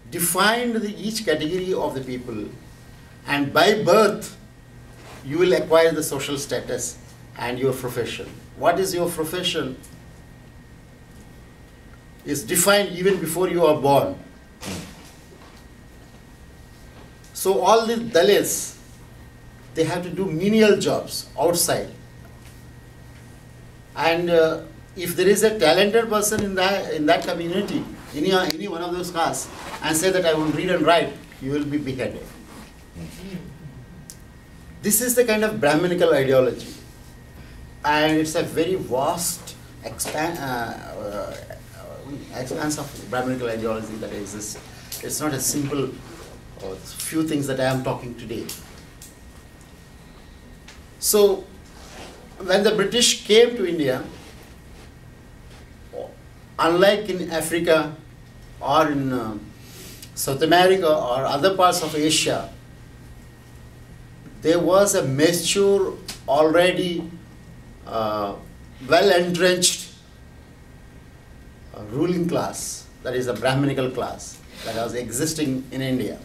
defined each category of the people, and by birth you will acquire the social status and your profession. What is your profession is defined even before you are born. So all the Dalits, they have to do menial jobs outside. And if there is a talented person in that community, any one of those castes, and say that I will read and write, you will be beheaded. This is the kind of Brahminical ideology. And it's a very vast expanse of Brahminical ideology that exists. It's not a simple few things that I am talking today. So, when the British came to India, unlike in Africa or in South America or other parts of Asia, there was a mature, already well-entrenched ruling class, that is a Brahminical class, that was existing in India.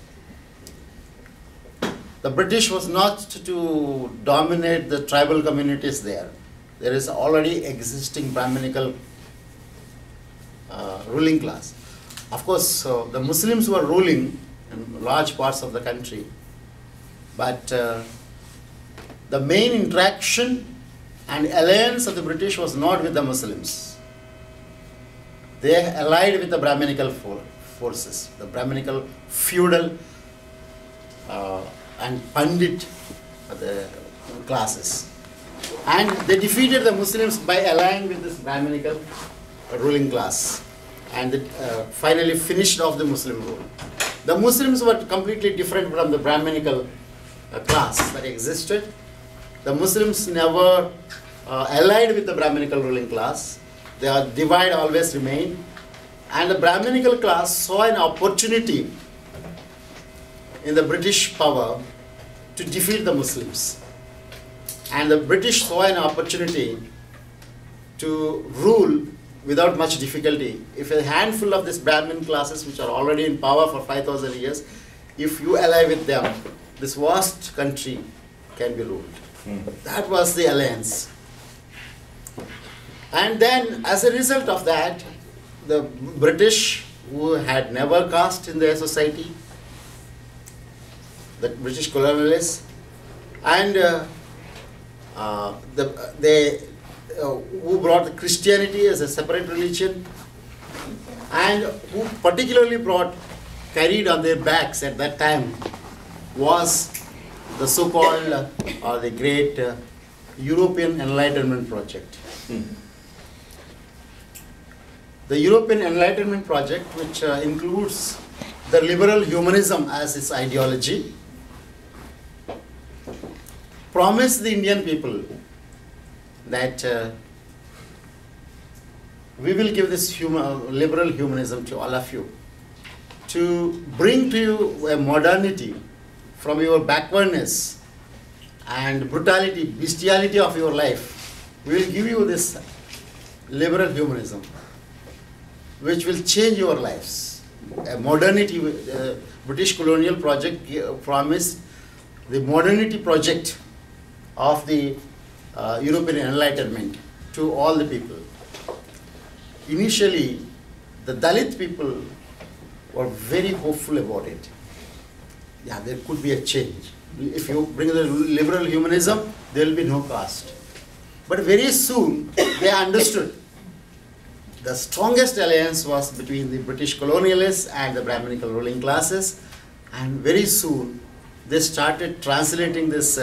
The British was not to dominate the tribal communities there. There is already existing Brahminical ruling class. Of course, the Muslims were ruling in large parts of the country, but the main interaction and alliance of the British was not with the Muslims. They allied with the Brahminical forces, the Brahminical feudal and Pandit the classes. And they defeated the Muslims by allying with this Brahminical ruling class, and finally finished off the Muslim rule. The Muslims were completely different from the Brahminical class that existed. The Muslims never allied with the Brahminical ruling class. Their divide always remained. And the Brahminical class saw an opportunity in the British power to defeat the Muslims. And the British saw an opportunity to rule without much difficulty. If a handful of these Brahmin classes, which are already in power for 5,000 years, if you ally with them, this vast country can be ruled. That was the alliance. And then, as a result of that, the British, who had never caste in their society, the British colonialists, and who brought the Christianity as a separate religion, and who particularly carried on their backs at that time, was the so-called or the great European Enlightenment project. The European Enlightenment project, which includes the liberal humanism as its ideology, promised the Indian people that we will give this liberal humanism to all of you, to bring to you a modernity from your backwardness and brutality, bestiality of your life. We will give you this liberal humanism, which will change your lives. A modernity, British colonial project promised the modernity project of the European Enlightenment to all the people. Initially, the Dalit people were very hopeful about it. Yeah, there could be a change. If you bring the liberal humanism, there will be no caste. But very soon, they understood the strongest alliance was between the British colonialists and the Brahminical ruling classes, and very soon they started translating this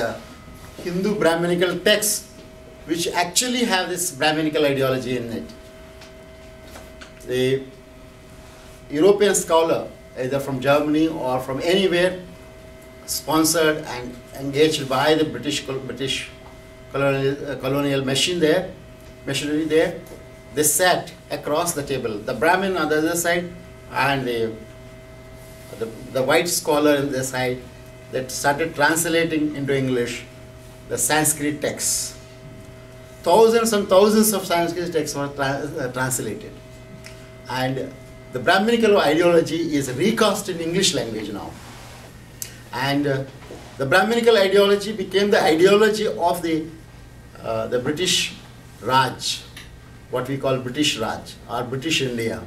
Hindu Brahminical texts, which actually have this Brahminical ideology in it. The European scholar, either from Germany or from anywhere, sponsored and engaged by the British colonial machinery there, they sat across the table, the Brahmin on the other side and the white scholar on the side, that started translating into English the Sanskrit texts. Thousands and thousands of Sanskrit texts were translated. And the Brahminical ideology is recast in English language now. And the Brahminical ideology became the ideology of the British Raj, what we call British Raj or British India,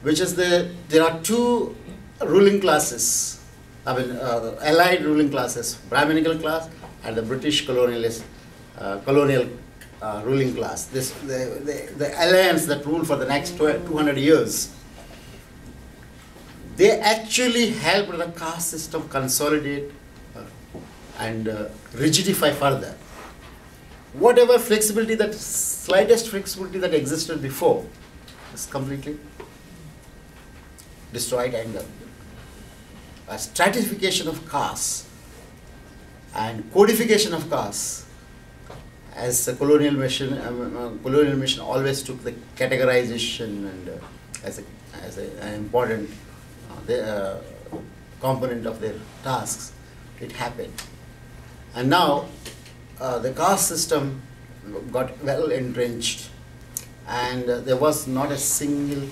which is there are two ruling classes, I mean allied ruling classes, Brahminical class and the British colonial ruling class. The alliance that ruled for the next 200 years, they actually helped the caste system consolidate and rigidify further. Whatever flexibility, that slightest flexibility that existed before is completely destroyed, and a stratification of castes and codification of castes, as the colonial mission always took the categorization and as an important component of their tasks. It happened, and now the caste system got well entrenched, and there was not a single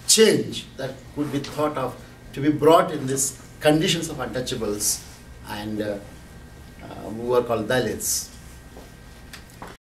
change that could be thought of to be brought in these conditions of untouchables and who were called Dalits.